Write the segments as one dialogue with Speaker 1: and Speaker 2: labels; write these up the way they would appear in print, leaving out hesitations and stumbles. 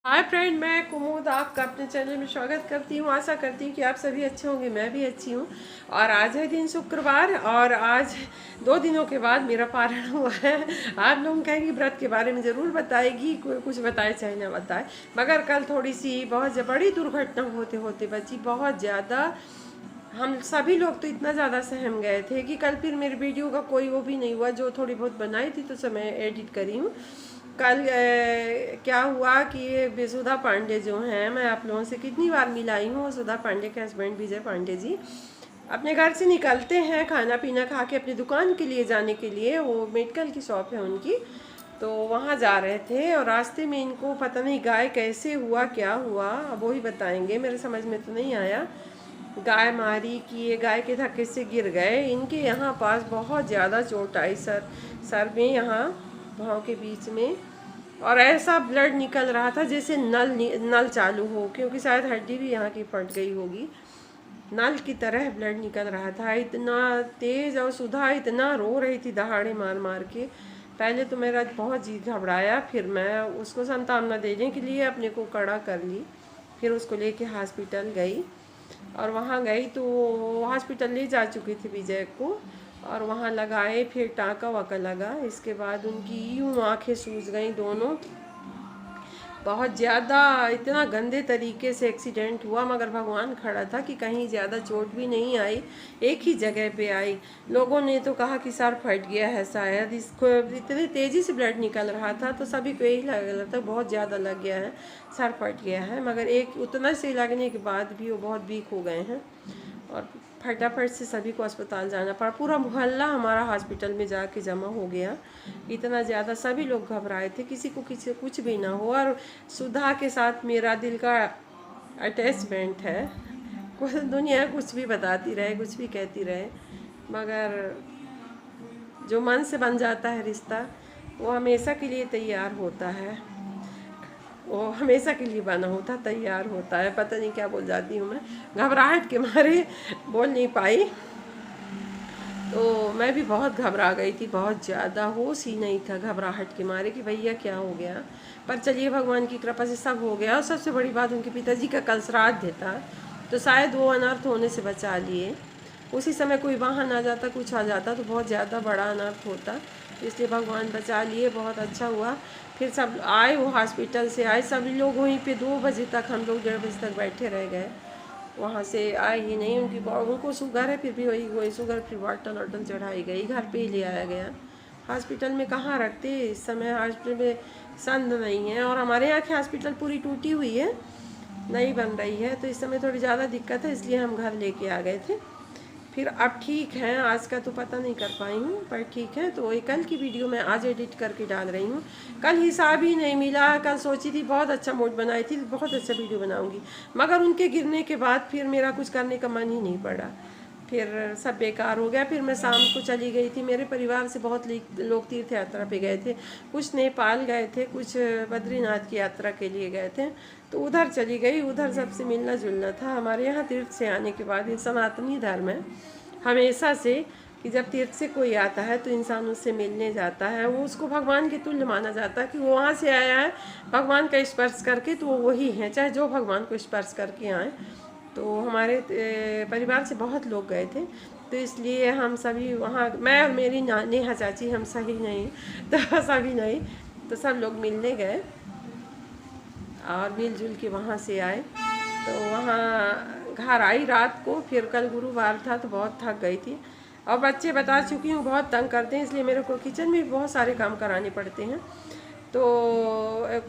Speaker 1: Hi friend, मैं कुमुद आपका अपने चैनल में स्वागत करती हूँ। आशा करती हूँ कि आप सभी अच्छे होंगे, मैं भी अच्छी हूँ। और आज है दिन शुक्रवार और आज 2 दिनों के बाद मेरा पारण हुआ है। आप लोग कहेंगे व्रत के बारे में ज़रूर बताएगी, कोई कुछ बताए चाहे ना बताए, मगर कल थोड़ी सी बहुत बड़ी दुर्घटना होते होते बची, बहुत ज़्यादा। हम सभी लोग तो इतना ज़्यादा सहम गए थे कि कल फिर मेरी वीडियो का कोई वो भी नहीं हुआ। जो थोड़ी बहुत बनाई थी तो सब मैं एडिट करी हूँ। कल क्या हुआ कि ये बेसुधा पांडे जो हैं, मैं आप लोगों से कितनी बार मिलाई हूँ। सुधा पांडे के हस्बैंड विजय पांडे जी अपने घर से निकलते हैं खाना पीना खा के अपनी दुकान के लिए जाने के लिए। वो मेडिकल की शॉप है उनकी, तो वहाँ जा रहे थे और रास्ते में इनको पता नहीं गाय कैसे हुआ, क्या हुआ, अब वही बताएंगे। मेरे समझ में तो नहीं आया। गाय मारी कि ये गाय के धक्के से गिर गए। इनके यहाँ पास बहुत ज़्यादा चोट आई, सर में, यहाँ भाव के बीच में। और ऐसा ब्लड निकल रहा था जैसे नल चालू हो, क्योंकि शायद हड्डी भी यहाँ की फट गई होगी। नल की तरह ब्लड निकल रहा था, इतना तेज। और सुधा इतना रो रही थी दहाड़े मार मार के। पहले तो मेरा बहुत जी घबराया, फिर मैं उसको सांत्वना देने के लिए अपने को कड़ा कर ली। फिर उसको लेके हॉस्पिटल गई और वहाँ गई तो हॉस्पिटल ले जा चुकी थी विजय को, और वहाँ लगाए, फिर टाँका वाका लगा। इसके बाद उनकी यूँ आँखें सूज गई दोनों, बहुत ज़्यादा। इतना गंदे तरीके से एक्सीडेंट हुआ, मगर भगवान खड़ा था कि कहीं ज़्यादा चोट भी नहीं आई, एक ही जगह पे आई। लोगों ने तो कहा कि सर फट गया है शायद, इसको इतनी तेज़ी से ब्लड निकल रहा था तो सभी को यही लग रहा था बहुत ज़्यादा लग गया है, सर फट गया है। मगर एक उतना से लगने के बाद भी वो बहुत वीक हो गए हैं और फटाफट से सभी को अस्पताल जाना पड़ा। पूरा मोहल्ला हमारा हॉस्पिटल में जाके जमा हो गया, इतना ज़्यादा सभी लोग घबराए थे किसी को कुछ भी ना हो। और सुधा के साथ मेरा दिल का अटैचमेंट है। दुनिया कुछ भी बताती रहे, कुछ भी कहती रहे, मगर जो मन से बन जाता है रिश्ता, वो हमेशा के लिए तैयार होता है, वो हमेशा के लिए बना होता, तैयार होता है। पता नहीं क्या बोल जाती हूँ मैं, घबराहट के मारे बोल नहीं पाई। तो मैं भी बहुत घबरा गई थी, बहुत ज़्यादा, होश ही नहीं था घबराहट के मारे कि भैया क्या हो गया। पर चलिए भगवान की कृपा से सब हो गया। और सबसे बड़ी बात, उनके पिताजी का कल श्राद्ध था, तो शायद वो अनर्थ होने से बचा लिए। उसी समय कोई वाहन आ जाता, कुछ आ जाता तो बहुत ज़्यादा बड़ा अनर्थ होता, इसलिए भगवान बचा लिए, बहुत अच्छा हुआ। फिर सब आए, वो हॉस्पिटल से आए, सभी लोग वहीं पे 2 बजे तक, हम लोग 1:30 बजे तक बैठे रह गए। वहाँ से आए ही नहीं। उनको शुगर है, फिर भी वही शुगर फिर बॉटल वॉटल चढ़ाई गई, घर पे ही ले आया गया। हॉस्पिटल में कहाँ रखते इस समय, हॉस्पिटल में संद नहीं है। और हमारे यहाँ की हॉस्पिटल पूरी टूटी हुई है, नहीं बन रही है, तो इस समय थोड़ी ज़्यादा दिक्कत है, इसलिए हम घर लेके आ गए थे। फिर अब ठीक है, आज का तो पता नहीं कर पाई हूँ, पर ठीक है। तो ये कल की वीडियो मैं आज एडिट करके डाल रही हूँ। कल हिसाब ही नहीं मिला। कल सोची थी बहुत अच्छा मूड बनाई थी, बहुत अच्छा वीडियो बनाऊँगी, मगर उनके गिरने के बाद फिर मेरा कुछ करने का मन ही नहीं पड़ा, फिर सब बेकार हो गया। फिर मैं शाम को चली गई थी, मेरे परिवार से बहुत लोग तीर्थ यात्रा पे गए थे, कुछ नेपाल गए थे, कुछ बद्रीनाथ की यात्रा के लिए गए थे, तो उधर चली गई। उधर सबसे मिलना जुलना था। हमारे यहाँ तीर्थ से आने के बाद, ये सनातनी धर्म है हमेशा से कि जब तीर्थ से कोई आता है तो इंसान उससे मिलने जाता है, वो उसको भगवान के तुल्य माना जाता है कि वो वहाँ से आया है भगवान का स्पर्श करके, तो वो वही है, चाहे जो भगवान को स्पर्श करके आए। तो हमारे परिवार से बहुत लोग गए थे, तो इसलिए हम सभी वहाँ, मैं और मेरी नेहा चाची, हम सही नहीं तो सभी नहीं, तो सब लोग मिलने गए और मिलजुल के वहाँ से आए। तो वहाँ घर आई रात को। फिर कल गुरुवार था तो बहुत थक गई थी, और बच्चे बता चुकी हूँ बहुत तंग करते हैं, इसलिए मेरे को किचन में भी बहुत सारे काम कराने पड़ते हैं। तो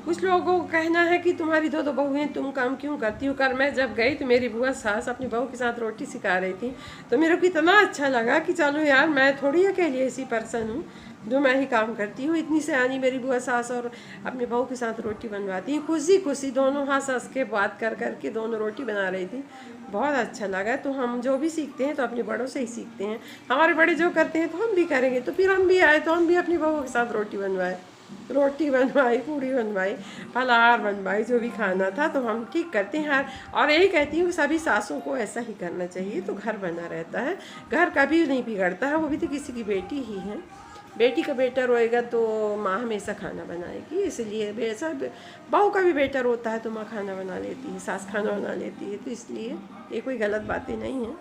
Speaker 1: कुछ लोगों को कहना है कि तुम्हारी दो बहुएं, तुम काम क्यों करती हो। कल मैं जब गई तो मेरी बुआ सास अपनी बहू के साथ रोटी सिखा रही थी, तो मेरे को इतना अच्छा लगा कि चलो यार, मैं थोड़ी अकेली ऐसी पर्सन हूँ जो मैं ही काम करती हूँ। इतनी सयानी मेरी बुआ सास और अपनी बहू के साथ रोटी बनवाती है, खुशी खुशी दोनों हंस हंस के बात कर कर के दोनों रोटी बना रही थी, बहुत अच्छा लगा। तो हम जो भी सीखते हैं तो अपने बड़ों से ही सीखते हैं, हमारे बड़े जो करते हैं तो हम भी करेंगे। तो फिर हम भी आए तो हम भी अपनी बहू के साथ रोटी बनवाए, रोटी बनवाई, पूड़ी बनवाई, फलाहार बनवाई, जो भी खाना था। तो हम ठीक करते हैं। और यही कहती हूँ कि सभी सासों को ऐसा ही करना चाहिए, तो घर बना रहता है, घर कभी नहीं बिगड़ता है, वो भी तो किसी की बेटी ही है। बेटी का बेटा रोएगा तो माँ हमेशा खाना बनाएगी, इसलिए सब बहू का भी बेटा रोता है तो माँ खाना बना लेती है, सास खाना बना लेती है। तो इसलिए ये कोई गलत बातें नहीं हैं,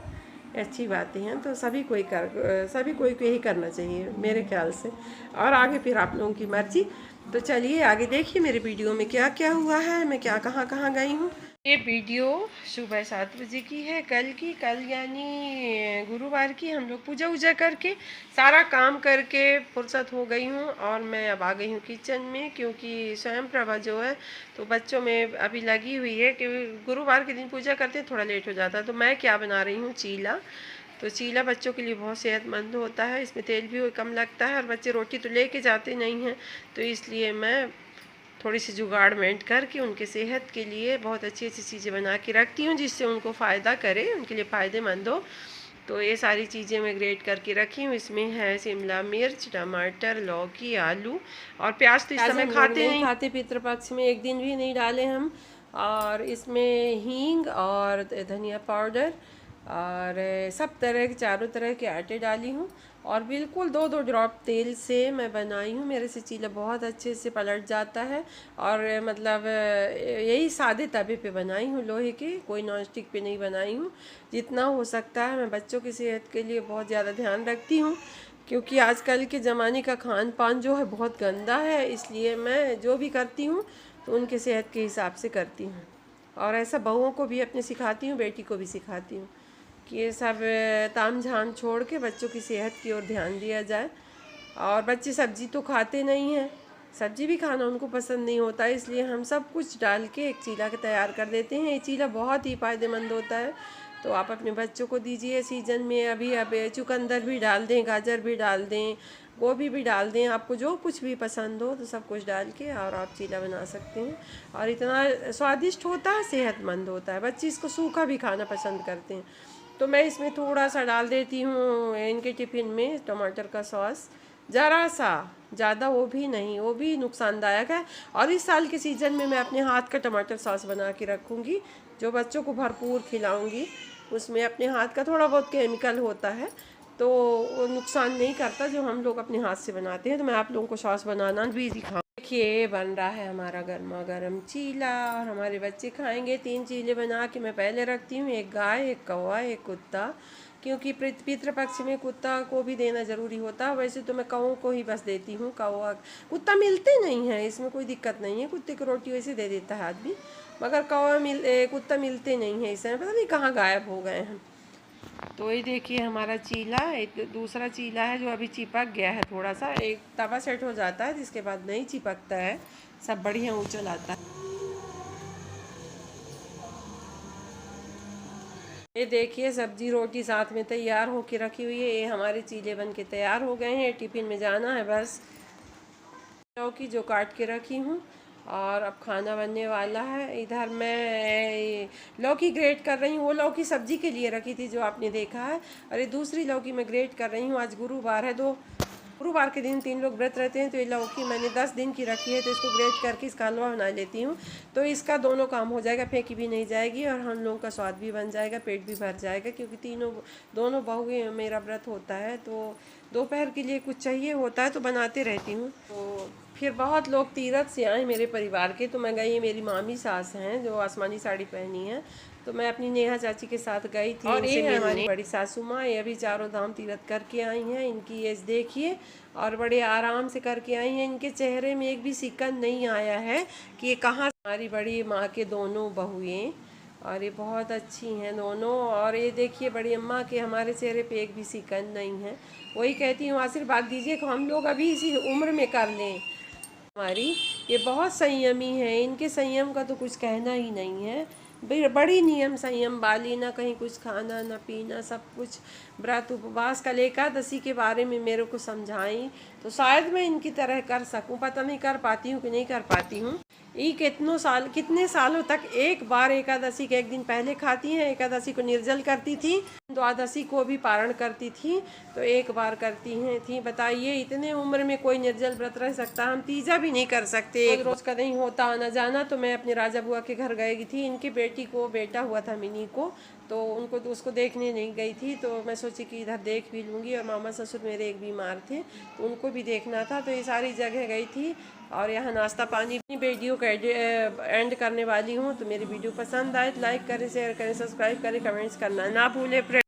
Speaker 1: अच्छी बातें हैं। तो सभी कोई को यही करना चाहिए मेरे ख्याल से। और आगे फिर आप लोगों की मर्जी। तो चलिए आगे देखिए मेरे वीडियो में क्या क्या हुआ है, मैं क्या कहाँ कहाँ गई हूँ। ये वीडियो सुबह 7 बजे की है, कल यानी गुरुवार की। हम लोग पूजा वूजा करके सारा काम करके फुर्सत हो गई हूँ और मैं अब आ गई हूँ किचन में, क्योंकि स्वयं प्रभा जो है तो बच्चों में अभी लगी हुई है कि गुरुवार के दिन पूजा करते हैं, थोड़ा लेट हो जाता है। तो मैं क्या बना रही हूँ, चीला। तो चीला बच्चों के लिए बहुत सेहतमंद होता है, इसमें तेल भी कम लगता है और बच्चे रोटी तो लेके जाते नहीं हैं। तो इसलिए मैं थोड़ी सी जुगाड़मेंट करके उनके सेहत के लिए बहुत अच्छी अच्छी चीज़ें बना के रखती हूँ, जिससे उनको फ़ायदा करे, उनके लिए फ़ायदेमंद हो। तो ये सारी चीज़ें मैं ग्रेट करके रखी हूँ। इसमें है शिमला मिर्च, टमाटर, लौकी, आलू और प्याज। तो इस समय खाते नहीं खाते, पितृपक्ष में एक दिन भी नहीं डाले हम। और इसमें हींग और धनिया पाउडर और सब तरह के, चारों तरह के आटे डाली हूँ और बिल्कुल 2-2 ड्रॉप तेल से मैं बनाई हूँ। मेरे से चीला बहुत अच्छे से पलट जाता है। और मतलब यही सादे तवे पे बनाई हूँ, लोहे के, कोई नॉन स्टिक पे नहीं बनाई हूँ। जितना हो सकता है मैं बच्चों की सेहत के लिए बहुत ज़्यादा ध्यान रखती हूँ, क्योंकि आजकल के ज़माने का खान पान जो है बहुत गंदा है। इसलिए मैं जो भी करती हूँ तो उनके सेहत के हिसाब से करती हूँ। और ऐसा बहुओं को भी अपने सिखाती हूँ, बेटी को भी सिखाती हूँ कि ये सब ताम झाम छोड़ के बच्चों की सेहत की ओर ध्यान दिया जाए। और बच्चे सब्जी तो खाते नहीं हैं, सब्जी भी खाना उनको पसंद नहीं होता, इसलिए हम सब कुछ डाल के एक चीला के तैयार कर देते हैं। ये चीला बहुत ही फ़ायदेमंद होता है, तो आप अपने बच्चों को दीजिए। सीजन में अभी अब चुकंदर भी डाल दें, गाजर भी डाल दें, गोभी भी डाल दें, आपको जो कुछ भी पसंद हो तो सब कुछ डाल के और आप चीला बना सकते हैं। और इतना स्वादिष्ट होता है, सेहतमंद होता है, बच्चे इसको सूखा भी खाना पसंद करते हैं। तो मैं इसमें थोड़ा सा डाल देती हूँ इनके टिफ़िन में टमाटर का सॉस, ज़रा सा, ज़्यादा वो भी नहीं, वो भी नुकसानदायक है। और इस साल के सीज़न में मैं अपने हाथ का टमाटर सॉस बना के रखूँगी, जो बच्चों को भरपूर खिलाऊँगी। उसमें अपने हाथ का थोड़ा बहुत केमिकल होता है, तो वो नुकसान नहीं करता, जो हम लोग अपने हाथ से बनाते हैं। तो मैं आप लोगों को सॉस बनाना भी दिखाऊँ। देखिए बन रहा है हमारा गर्मा गर्म चीला और हमारे बच्चे खाएंगे। 3 चीले बना के मैं पहले रखती हूँ, एक गाय, एक कौवा, एक कुत्ता, क्योंकि पितृपक्ष में कुत्ता को भी देना ज़रूरी होता है। वैसे तो मैं कौवों को ही बस देती हूँ, कौवा कुत्ता मिलते नहीं हैं, इसमें कोई दिक्कत नहीं है, कुत्ते को रोटी वैसे दे देता है आदमी, मगर कुत्ता मिलते नहीं है इस समय, पता नहीं कहाँ गायब हो गए हैं। तो ये देखिए हमारा चीला, एक दूसरा चीला है जो अभी चिपक गया है थोड़ा सा, एक तवा सेट हो जाता है जिसके बाद नहीं चिपकता है, सब बढ़िया उछल आता है। ये देखिए सब्जी रोटी साथ में तैयार होके रखी हुई है। ये हमारे चीले बन के तैयार हो गए हैं, टिफ़िन में जाना है बस। लौकी जो काट के रखी हूँ और अब खाना बनने वाला है। इधर मैं लौकी ग्रेट कर रही हूँ, वो लौकी सब्जी के लिए रखी थी जो आपने देखा है, और ये दूसरी लौकी मैं ग्रेट कर रही हूँ। आज गुरुवार है, गुरुवार के दिन 3 लोग व्रत रहते हैं, तो ये लौकी मैंने 10 दिन की रखी है, तो इसको ग्रेट करके इसका हलवा बना लेती हूँ। तो इसका दोनों काम हो जाएगा, फेंकी भी नहीं जाएगी और हम लोगों का स्वाद भी बन जाएगा, पेट भी भर जाएगा, क्योंकि दोनों बहुएं मेरा व्रत होता है, तो दोपहर के लिए कुछ चाहिए होता है तो बनाते रहती हूँ। तो फिर बहुत लोग तीरथ से आए मेरे परिवार के, तो मैं गई, मेरी मामी सास हैं जो आसमानी साड़ी पहनी है, तो मैं अपनी नेहा चाची के साथ गई थी। और ये हमारी बड़ी सासू माँ, ये अभी चारों धाम तीरथ करके आई हैं। इनकी एज देखिए, और बड़े आराम से करके आई हैं, इनके चेहरे में एक भी सिकन नहीं आया है कि ये कहाँ। हमारी बड़ी माँ के दोनों बहुएं, और ये बहुत अच्छी हैं दोनों। और ये देखिए बड़ी अम्मा के हमारे चेहरे पे एक भी सिकन नहीं है। वही कहती हूँ आशीर्वाद दीजिए कि हम लोग अभी इसी उम्र में कर लें। हमारी ये बहुत संयमी है, इनके संयम का तो कुछ कहना ही नहीं है। बड़ी नियम संयम वाली, ना कहीं कुछ खाना ना पीना, सब कुछ व्रत उपवास। कल एकादशी के बारे में मेरे को समझाई तो शायद मैं इनकी तरह कर सकूं, पता नहीं कर पाती हूँ कि नहीं कर पाती हूँ। ये कितने सालों तक एक बार एकादशी के एक दिन पहले खाती हैं। एकादशी को निर्जल करती थी, द्वादशी को भी पारण करती थी, तो एक बार करती हैं थी। बताइए, इतने उम्र में कोई निर्जल व्रत रह सकता? हम तीजा भी नहीं कर सकते, रोज रोज का नहीं होता आना जाना। तो मैं अपने राजा बुआ के घर गई थी, इनकी बेटी को बेटा हुआ था मिनी को, तो उनको तो उसको देखने नहीं गई थी। तो मैं सोची कि इधर देख भी लूँगी, और मामा ससुर मेरे एक बीमार थे तो उनको भी देखना था, तो ये सारी जगह गई थी। और यहाँ नाश्ता पानी। वीडियो को एंड करने वाली हूँ। तो मेरी वीडियो पसंद आए तो लाइक करें, शेयर करें, सब्सक्राइब करें, कमेंट्स करना ना भूलें।